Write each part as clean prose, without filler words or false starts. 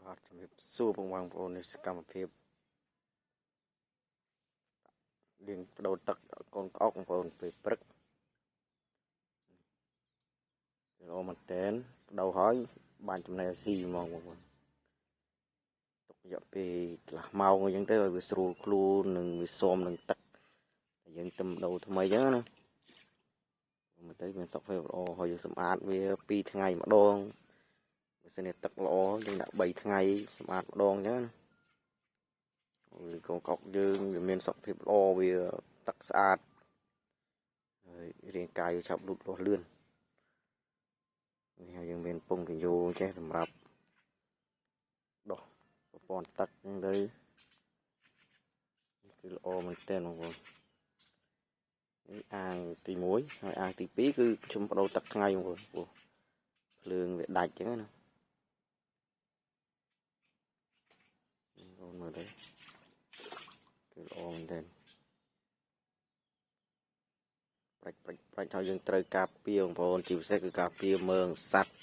បាទជំរាបសួរបងប្អូននៃសកម្មភាពលាងបដូរទឹកកូនក្អុកបងប្អូនពេលព្រឹកល្អមែនតើបដូរហើយបានចំណេះស៊ីហ្មងបងប្អូនទុករយៈពេលកន្លះម៉ោងអញ្ចឹងទៅឲ្យវាស្រួលខ្លួននិងវាស៊ាំនឹងទឹកតែយើងទៅបដូរថ្មីអញ្ចឹងណាមកទៅមានសុខភាពល្អហើយយើងសម្អាតវា2ថ្ងៃម្ដងបើសិនជាទឹកល្អយើងដាក់3ថ្ងៃសម្អាតម្ដងអញ្ចឹងណាវាកូនកុកយើងវាមានសុខភាពល្អវាទឹកស្អាតហើយរាងកាយវាឆាប់លូតលាស់លឿននេះហើយយើងមានពងកញ្ញូចេះសម្រាប់ដោះប្រព័ន្ធទឹកហ្នឹងទៅគឺល្អមែនទែនបងប្អូននេះអាងទី1ហើយអាងទី2គឺខ្ញុំបដូរទឹកថ្ងៃបងប្អូនព្រោះភ្លើងវាដាច់អញ្ចឹងណាបងប្អូនមើលទៅគឺល្អមែនទែនប្រាច់ហើយយើងត្រូវការពារបងប្អូនជាពិសេសគឺការពារមើងសត្វ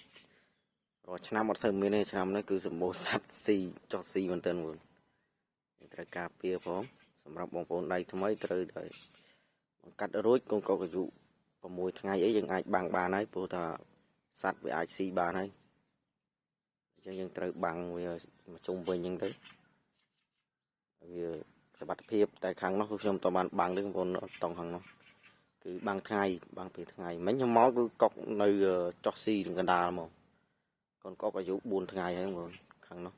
រាល់ឆ្នាំអត់សូវមានទេឆ្នាំនេះគឺសម្បូរសត្វស៊ីចុះស៊ីមែនទែនបងប្អូនយើងត្រូវការពារផងសម្រាប់បងប្អូនដៃថ្មីត្រូវតែបង្កាត់រួចកូនកុកអាយុ6ថ្ងៃអីយើងអាចបាំងបានហើយព្រោះថាសត្វវាអាចស៊ីបានហើយអញ្ចឹងយើងត្រូវបាំងវាមកជុំវិញអញ្ចឹងទៅវាសុវត្ថិភាពតែខាងនោះគឺខ្ញុំតបានបាំងទេបងប្អូនអត់តង់ខាងនោះគឺបាំងថ្ងៃបាំងពេលថ្ងៃមិញខ្ញុំមកគឺកុកនៅចុះស៊ីនឹងកណ្ដាលមកកូនកុកអាយុ4ថ្ងៃហើយបងប្អូនខាងនោះ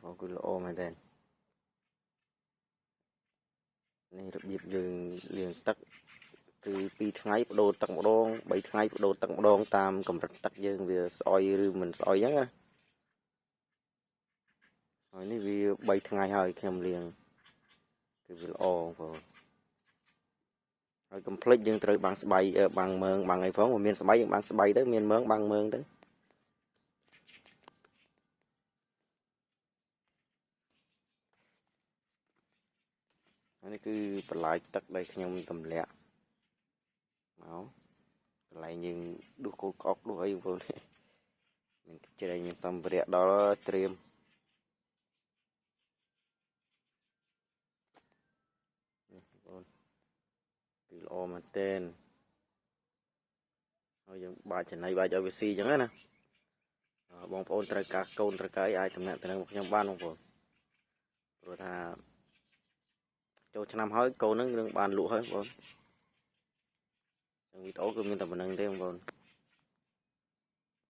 បងគឺល្អមែនតើនេះរបៀបយើងលាងទឹកគឺ2ថ្ងៃបដូរទឹកម្ដង3ថ្ងៃបដូរទឹកម្ដងតាមកម្រិតទឹកយើងវាស្អុយឬមិនស្អុយអញ្ចឹងណាហើយនេះវា3ថ្ងៃហើយខ្ញុំលាងគឺវាល្អបងប្អូនហើយកុំភ្លេចយើងត្រូវបាំងស្បៃបាំងមើងបាំងអីផងមានស្បៃយើងបាំងស្បៃទៅមានមើងបាំងមើងទៅនេះគឺបន្លាយទឹកដែលខ្ញុំទម្លាក់មកកន្លែងយើងដួសកូនក្អុកដួសអីបងប្អូនមានច្រែងមានសម្ភារៈដល់ត្រៀមបងប្អូនគឺល្អមែនទែនហើយយើងបាចចំណៃបាចឲ្យវាស៊ីអញ្ចឹងណាបងប្អូនត្រូវការកូនត្រូវការអីអាចតំណាក់តំណងមកខ្ញុំបានបងប្អូនព្រោះថាចូលឆ្នាំហើយកូននឹងបានលក់ហើយបងប្អូនវីដេអូគឺមានតែប៉ុណ្្នឹងទេបងប្អូន